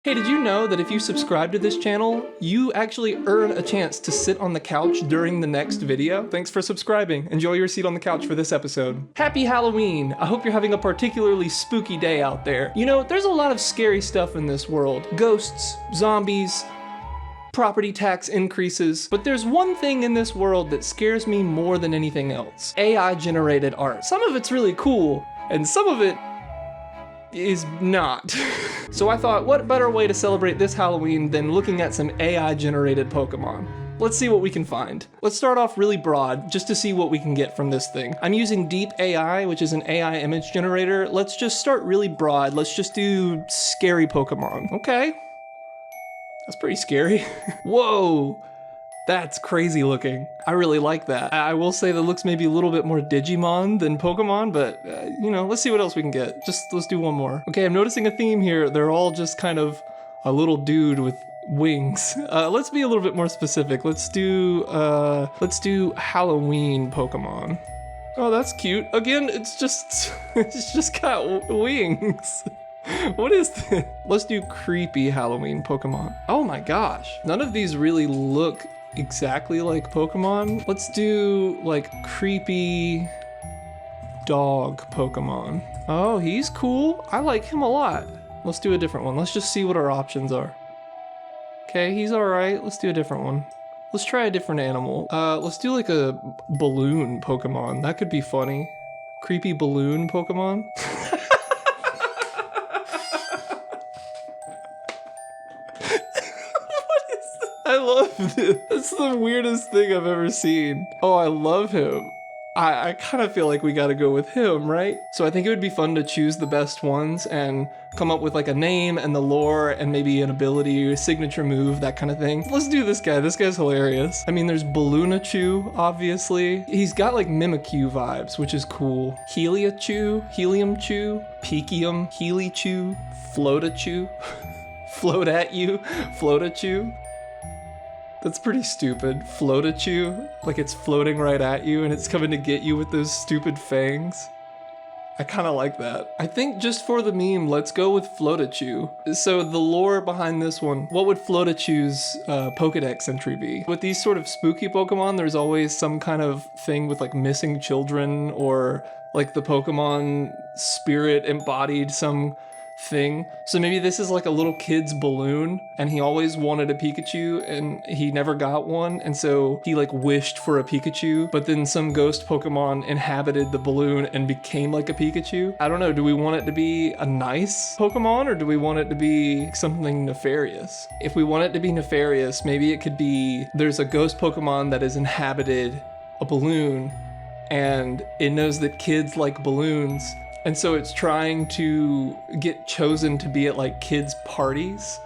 Hey, did you know that if you subscribe to this channel, you actually earn a chance to sit on the couch during the next video? Thanks for subscribing. Enjoy your seat on the couch for this episode. Happy Halloween! I hope you're having a particularly spooky day out there. You know, there's a lot of scary stuff in this world. Ghosts, zombies, property tax increases, but there's one thing in this world that scares me more than anything else. AI-generated art. Some of it's really cool, and some of it is not. So I thought, what better way to celebrate this Halloween than looking at some AI-generated Pokemon? Let's see what we can find. Let's start off really broad, just to see what we can get from this thing. I'm using Deep AI, which is an AI image generator. Let's just start really broad. Let's just do scary Pokemon. Okay. That's pretty scary. Whoa. That's crazy looking. I really like that. I will say that looks maybe a little bit more Digimon than Pokemon, but you know, let's see what else we can get. Let's do one more. Okay, I'm noticing a theme here. They're all just kind of a little dude with wings. Let's be a little bit more specific. Let's do Halloween Pokemon. Oh, that's cute. Again, it's just got wings. What is this? Let's do creepy Halloween Pokemon. Oh my gosh. None of these really look exactly like Pokemon. Let's do like creepy dog Pokemon. Oh, he's cool. I like him a lot. Let's do a different one. Let's just see what our options are. Okay, he's all right. Let's do a different one. Let's try a different animal. Let's do like a balloon Pokemon. That could be funny. Creepy balloon Pokemon. I love this. That's the weirdest thing I've ever seen. Oh, I love him. I kind of feel like we gotta go with him, right? So I think it would be fun to choose the best ones and come up with like a name and the lore and maybe an ability, a signature move, that kind of thing. Let's do this guy. This guy's hilarious. I mean, there's Balloonachew, obviously. He's got like Mimikyu vibes, which is cool. Heliachew, Heliumchew, Peekium, Healychew, Floatachew, Float at you, Floatachew. That's pretty stupid. Floatachew, like it's floating right at you and it's coming to get you with those stupid fangs. I kind of like that. I think just for the meme, let's go with Floatachew. So the lore behind this one, what would Floatachew's Pokedex entry be? With these sort of spooky Pokemon, there's always some kind of thing with like missing children or like the Pokemon spirit embodied some thing. So maybe this is like a little kid's balloon and he always wanted a Pikachu and he never got one, and so he like wished for a Pikachu, but then some ghost Pokemon inhabited the balloon and became like a Pikachu. I don't know, do we want it to be a nice Pokemon or do we want it to be something nefarious? If we want it to be nefarious, maybe it could be there's a ghost Pokemon that has inhabited a balloon and it knows that kids like balloons, and so it's trying to get chosen to be at like kids' parties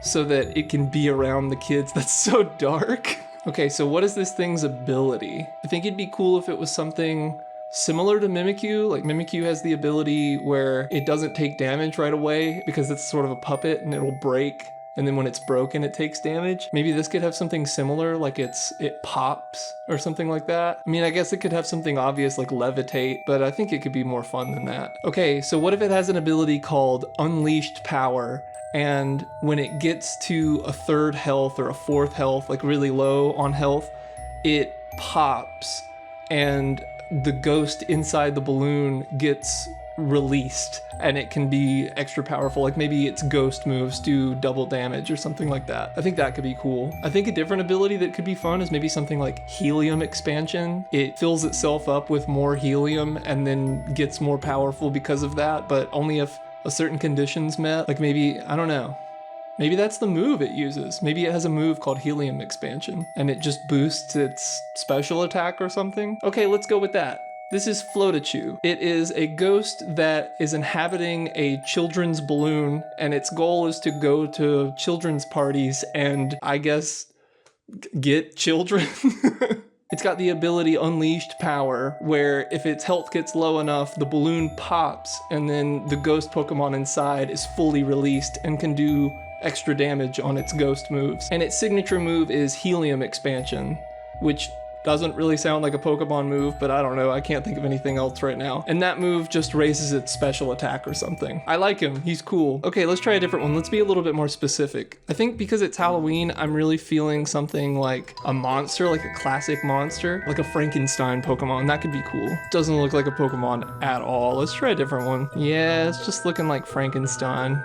so that it can be around the kids. That's so dark. Okay, so what is this thing's ability? I think it'd be cool if it was something similar to Mimikyu. Like Mimikyu has the ability where it doesn't take damage right away because it's sort of a puppet and it'll break. And then when it's broken, it takes damage. Maybe this could have something similar, like it pops or something like that. I mean, I guess it could have something obvious like levitate, but I think it could be more fun than that. Okay, so what if it has an ability called Unleashed Power, and when it gets to a third health or a fourth health, like really low on health, it pops and the ghost inside the balloon gets released and it can be extra powerful, like maybe its ghost moves do double damage or something like that. I think that could be cool. I think a different ability that could be fun is maybe something like helium expansion. It fills itself up with more helium and then gets more powerful because of that, but only if a certain condition's met. Like maybe, I don't know, maybe that's the move it uses. Maybe it has a move called helium expansion and it just boosts its special attack or something. Okay, let's go with that. This is Floatachew. It is a ghost that is inhabiting a children's balloon, and its goal is to go to children's parties and, I guess, get children. It's got the ability Unleashed Power, where if its health gets low enough, the balloon pops, and then the ghost Pokemon inside is fully released and can do extra damage on its ghost moves. And its signature move is Helium Expansion, which Doesn't really sound like a Pokemon move, but I don't know. I can't think of anything else right now. And that move just raises its special attack or something. I like him. He's cool. Okay, let's try a different one. Let's be a little bit more specific. I think because it's Halloween, I'm really feeling something like a monster, like a classic monster, like a Frankenstein Pokemon. That could be cool. Doesn't look like a Pokemon at all. Let's try a different one. Yeah, it's just looking like Frankenstein.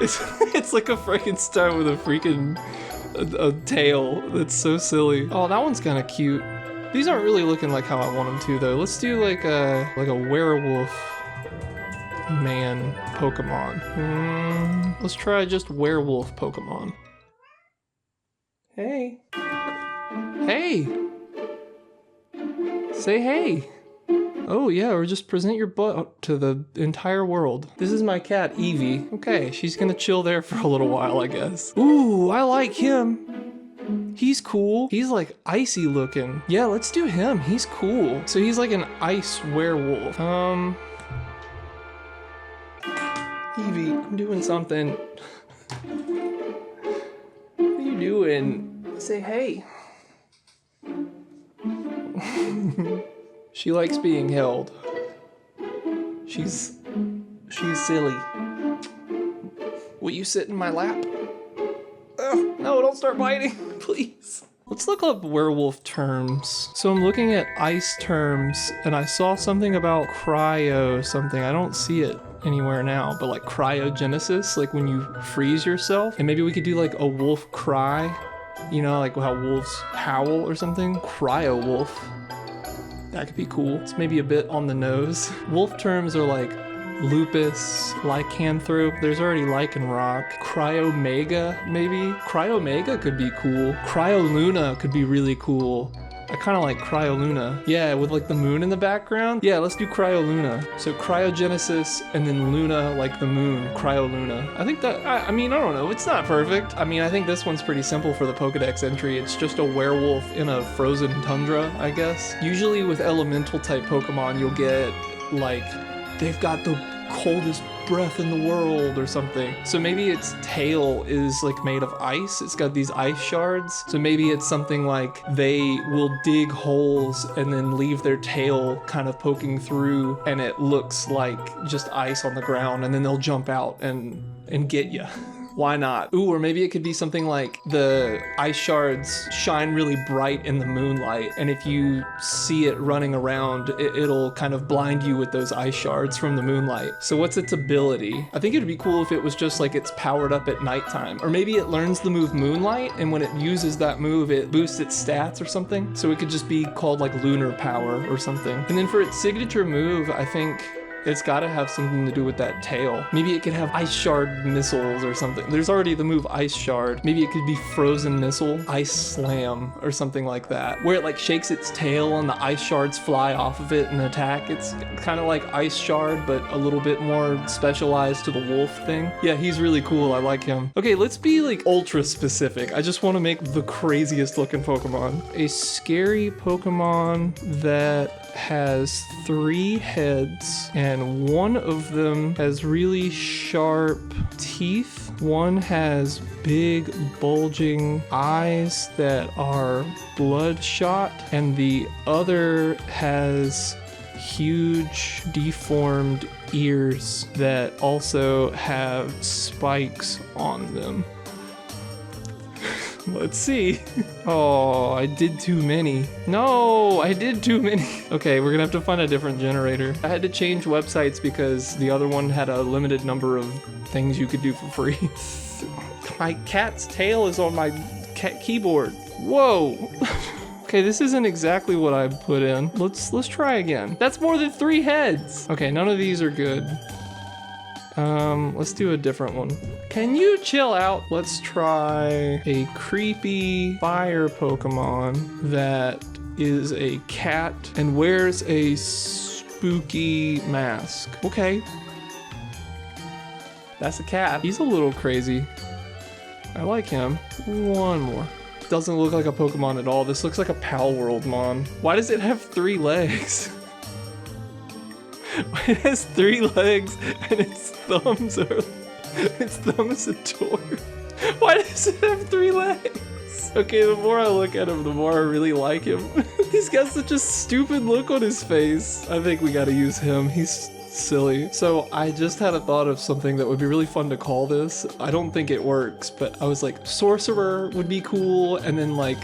It's like a Frankenstein with a freaking a tail. That's so silly. Oh, that one's kind of cute. These aren't really looking like how I want them to though. Let's do like a werewolf man Pokemon. Let's try just werewolf Pokemon. Hey. Hey. Say hey. Oh yeah, or just present your butt to the entire world. This is my cat, Evie. Okay, she's gonna chill there for a little while, I guess. Ooh, I like him. He's cool. He's like icy looking. Yeah, let's do him. He's cool. So he's like an ice werewolf. Evie, I'm doing something. What are you doing? Say hey. She likes being held. She's silly. Will you sit in my lap? Ugh, no, don't start biting, please. Let's look up werewolf terms. So I'm looking at ice terms, and I saw something about cryo something. I don't see it anywhere now, but like cryogenesis, like when you freeze yourself. And maybe we could do like a wolf cry, you know, like how wolves howl or something. Cryo wolf. That could be cool. It's maybe a bit on the nose. Wolf terms are like lupus, lycanthrope. There's already Lycanroc. Cryomega, maybe? Cryomega could be cool. Cryoluna could be really cool. I kind of like Cryoluna. Yeah, with like the moon in the background. Yeah, let's do Cryoluna. So cryogenesis and then Luna, like the moon. Cryoluna. I think that, I mean, I don't know. It's not perfect. I mean, I think this one's pretty simple for the Pokedex entry. It's just a werewolf in a frozen tundra, I guess. Usually with elemental type Pokemon, you'll get like, they've got the coldest breath in the world or something. So maybe its tail is like made of ice. It's got these ice shards. So maybe it's something like they will dig holes and then leave their tail kind of poking through, and it looks like just ice on the ground, and then they'll jump out and get you. Why not? Ooh, or maybe it could be something like the ice shards shine really bright in the moonlight, and if you see it running around, it'll kind of blind you with those ice shards from the moonlight. So what's its ability? I think it'd be cool if it was just like it's powered up at nighttime. Or maybe it learns the move Moonlight, and when it uses that move, it boosts its stats or something. So it could just be called like Lunar Power or something. And then for its signature move, I think it's gotta have something to do with that tail. Maybe it could have Ice Shard missiles or something. There's already the move Ice Shard. Maybe it could be Frozen Missile, Ice Slam, or something like that, where it like shakes its tail and the ice shards fly off of it and attack. It's kind of like Ice Shard, but a little bit more specialized to the wolf thing. Yeah, he's really cool. I like him. Okay, let's be like ultra specific. I just want to make the craziest looking Pokemon. A scary Pokemon that has 3 heads, and one of them has really sharp teeth. One has big bulging eyes that are bloodshot, and the other has huge deformed ears that also have spikes on them. Let's see. Oh, I did too many. No, I did too many. Okay, we're gonna have to find a different generator. I had to change websites because the other one had a limited number of things you could do for free. My cat's tail is on my cat keyboard. Whoa. Okay, this isn't exactly what I put in. Let's try again. That's more than 3 heads. Okay, none of these are good. Let's do a different one. Can you chill out? Let's try a creepy fire Pokemon that is a cat and wears a spooky mask. Okay. That's a cat. He's a little crazy. I like him. One more. Doesn't look like a Pokemon at all. This looks like a Pal World Mon. Why does it have 3 legs? It has 3 legs and its thumbs are a door. Why does it have 3 legs? face. Okay, the more I look at him, the more I really like him. He's got such a stupid look on his face. I think we gotta use him. He's silly. So I just had a thought of something that would be really fun to call this. I don't think it works, but I was like, sorcerer would be cool. And then like,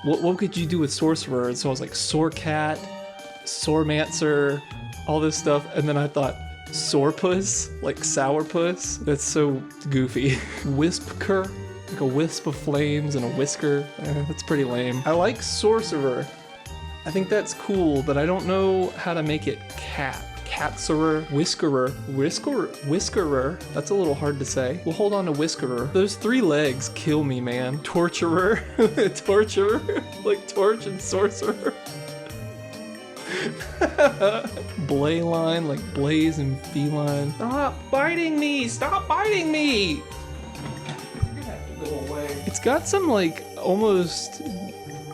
what could you do with sorcerer? And so I was like, Sorecat, Soremancer, all this stuff. And then I thought, Sorepuss, like sourpuss. That's so goofy. Wispker, like a wisp of flames and a whisker. That's pretty lame. I like sorcerer. I think that's cool, but I don't know how to make it cat. Catserer, Whiskerer. That's a little hard to say. We'll hold on to Whiskerer. Those 3 legs kill me, man. Torturer, Torturer, like torch and sorcerer. Blayline, like blaze and feline. Stop biting me! Stop biting me! You're gonna have to go away. It's got some like almost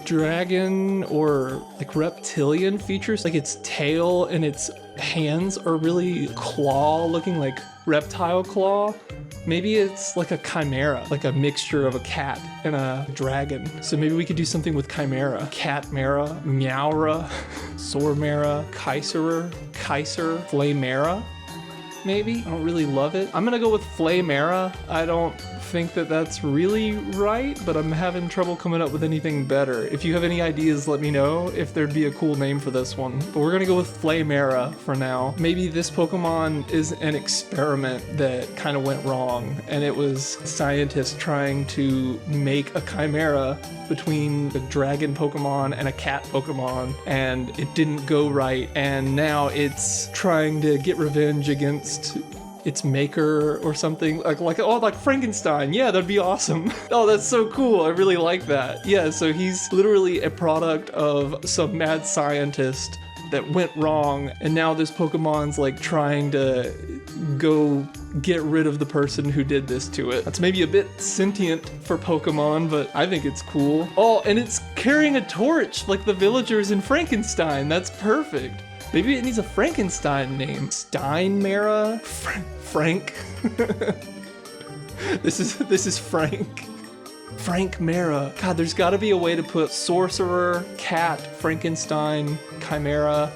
dragon or like reptilian features. Like its tail and its hands are really claw looking, like reptile claw. Maybe it's like a chimera, like a mixture of a cat and a dragon. So maybe we could do something with chimera. Catmera, Meowra, Sormera, Kaiser, Flamera. Maybe? I don't really love it. I'm gonna go with Flamera. I don't think that that's really right, but I'm having trouble coming up with anything better. If you have any ideas, let me know if there'd be a cool name for this one. But we're gonna go with Flamera for now. Maybe this Pokemon is an experiment that kind of went wrong, and it was scientists trying to make a chimera between a dragon Pokemon and a cat Pokemon, and it didn't go right, and now it's trying to get revenge against its maker or something, like Frankenstein. Yeah, that'd be awesome. Oh, that's so cool. I really like that. Yeah, so he's literally a product of some mad scientist that went wrong, and now this Pokemon's like trying to go get rid of the person who did this to it. That's maybe a bit sentient for Pokemon, but I think it's cool. Oh, and it's carrying a torch like the villagers in Frankenstein. That's perfect. Maybe it needs a Frankenstein name. Steinmera? Frank? This is Frank. Frank Mera. God, there's gotta be a way to put sorcerer, cat, Frankenstein, chimera.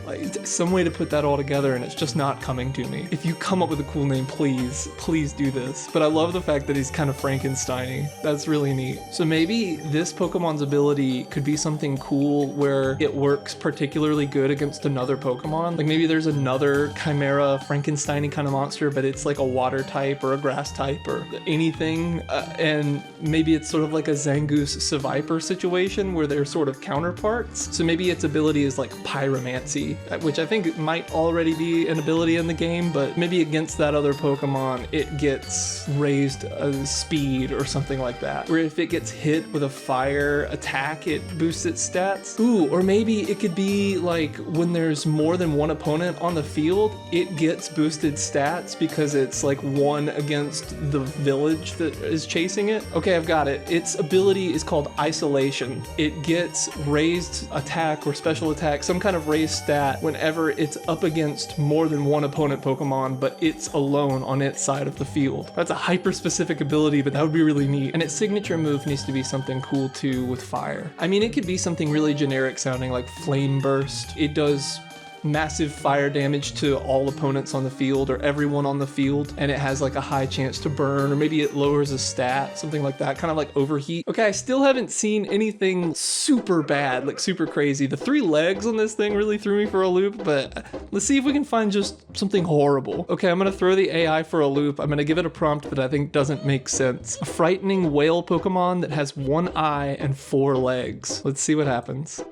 Like, some way to put that all together, and it's just not coming to me. If you come up with a cool name, please do this. But I love the fact that he's kind of Frankenstein-y. That's really neat. So maybe this Pokemon's ability could be something cool where it works particularly good against another Pokemon. Like maybe there's another chimera, Frankenstein-y kind of monster, but it's like a water type or a grass type or anything. And maybe it's sort of like a Zangoose Seviper situation where they're sort of counterparts. So maybe its ability is like Pyromancy, which I think might already be an ability in the game, but maybe against that other Pokemon, it gets raised speed or something like that. Where if it gets hit with a fire attack, it boosts its stats. Ooh, or maybe it could be like when there's more than one opponent on the field, it gets boosted stats because it's like one against the village that is chasing it. Okay, I've got it. Its ability is called Isolation. It gets raised attack or special attack, some kind of raised stat whenever it's up against more than one opponent Pokemon, but it's alone on its side of the field. That's a hyper-specific ability, but that would be really neat. And its signature move needs to be something cool too with fire. I mean, it could be something really generic sounding like Flame Burst. It does massive fire damage to all opponents on the field or everyone on the field, and it has like a high chance to burn, or maybe it lowers a stat, something like that, kind of like Overheat. Okay, I still haven't seen anything super bad, like super crazy. The 3 legs on this thing really threw me for a loop, but let's see if we can find just something horrible. Okay, I'm gonna throw the AI for a loop. I'm gonna give it a prompt that I think doesn't make sense. A frightening whale Pokemon that has 1 eye and 4 legs. Let's see what happens.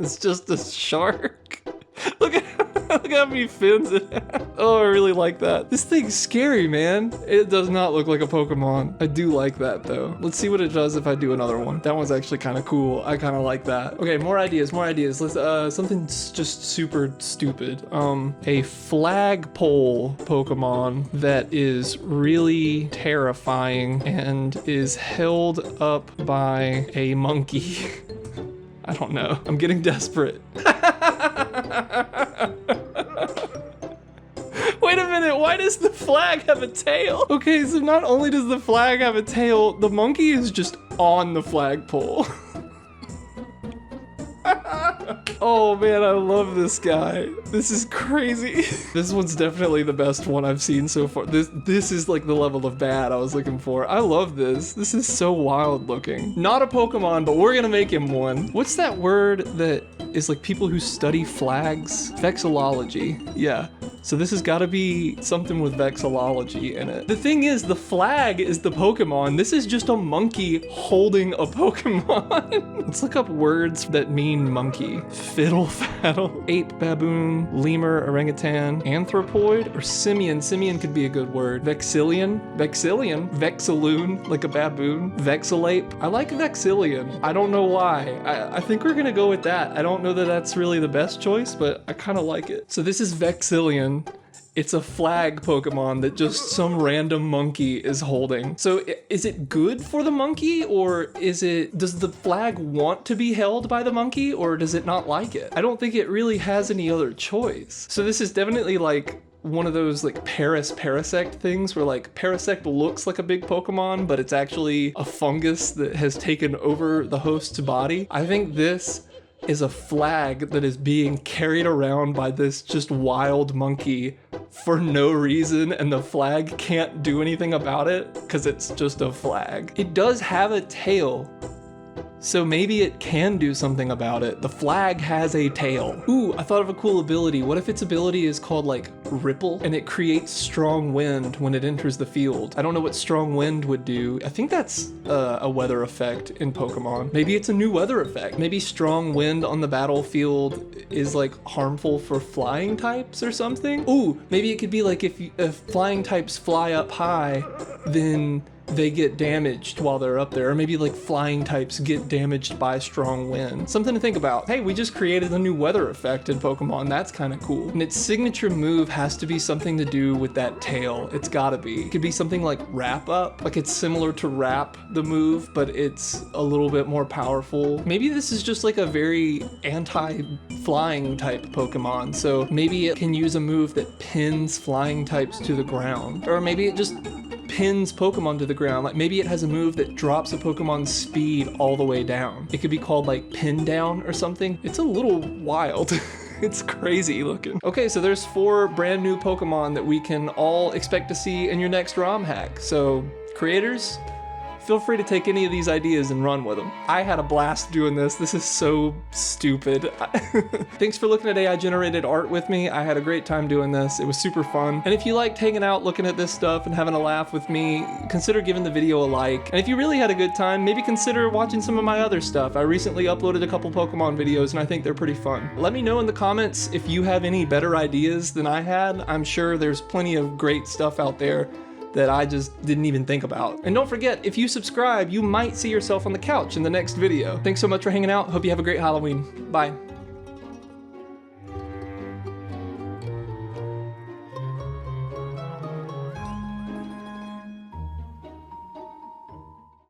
It's just a shark. Look how many fins it has. Oh, I really like that. This thing's scary, man. It does not look like a Pokemon. I do like that though. Let's see what it does if I do another one. That one's actually kind of cool. I kind of like that. Okay, more ideas. Let's something just super stupid. A flagpole Pokemon that is really terrifying and is held up by a monkey. I don't know. I'm getting desperate. Wait, Wait a minute, why does the flag have a tail? Okay, so not only does the flag have a tail, the monkey is just on the flagpole. Oh man, I love this guy. This is crazy. This one's definitely the best one I've seen so far. This is like the level of bad I was looking for. I love this. This is so wild looking. Not a Pokemon, but we're gonna make him one. What's that word that is like people who study flags? Vexillology. Yeah. So this has got to be something with vexillology in it. The thing is, the flag is the Pokemon. This is just a monkey holding a Pokemon. Let's look up words that mean monkey. Fiddle faddle, ape, baboon, lemur, orangutan, anthropoid, or simian. Simian could be a good word. Vexillion, vexilloon, like a baboon. Vexillape. I like vexillion. I don't know why. I think we're gonna go with that. I don't know that that's really the best choice, but I kind of like it. So this is Vexillion. It's a flag Pokemon that just some random monkey is holding. So is it good for the monkey, or does the flag want to be held by the monkey, or does it not like it? I don't think it really has any other choice. So this is definitely like one of those like Parasect things where like Parasect looks like a big Pokemon, but it's actually a fungus that has taken over the host's body. I think this is a flag that is being carried around by this just wild monkey for no reason, and the flag can't do anything about it because it's just a flag. It does have a tail, so maybe it can do something about it. The flag has a tail. Ooh, I thought of a cool ability. What if its ability is called like Ripple, and it creates strong wind when it enters the field? I don't know what strong wind would do. I think that's a weather effect in Pokemon. Maybe it's a new weather effect. Maybe strong wind on the battlefield is like harmful for flying types or something. Ooh, maybe it could be like if flying types fly up high, then they get damaged while they're up there, or maybe like flying types get damaged by strong wind. Something to think about. Hey, we just created a new weather effect in Pokemon. That's kind of cool. And its signature move has to be something to do with that tail. It's gotta be. It could be something like Wrap Up. Like it's similar to Wrap, the move, but it's a little bit more powerful. Maybe this is just like a very anti-flying type Pokemon. So maybe it can use a move that pins flying types to the ground. Or maybe it just pins Pokemon to the ground. Like maybe it has a move that drops a Pokemon's speed all the way down. It could be called like Pin Down or something. It's a little wild. It's crazy looking. Okay, so there's 4 brand new Pokemon that we can all expect to see in your next ROM hack. So creators, feel free to take any of these ideas and run with them. I had a blast doing this. This is so stupid. Thanks for looking at AI generated art with me. I had a great time doing this. It was super fun. And if you liked hanging out, looking at this stuff and having a laugh with me, consider giving the video a like. And if you really had a good time, maybe consider watching some of my other stuff. I recently uploaded a couple Pokemon videos and I think they're pretty fun. Let me know in the comments if you have any better ideas than I had. I'm sure there's plenty of great stuff out there that I just didn't even think about. And don't forget, if you subscribe, you might see yourself on the couch in the next video. Thanks so much for hanging out. Hope you have a great Halloween. Bye.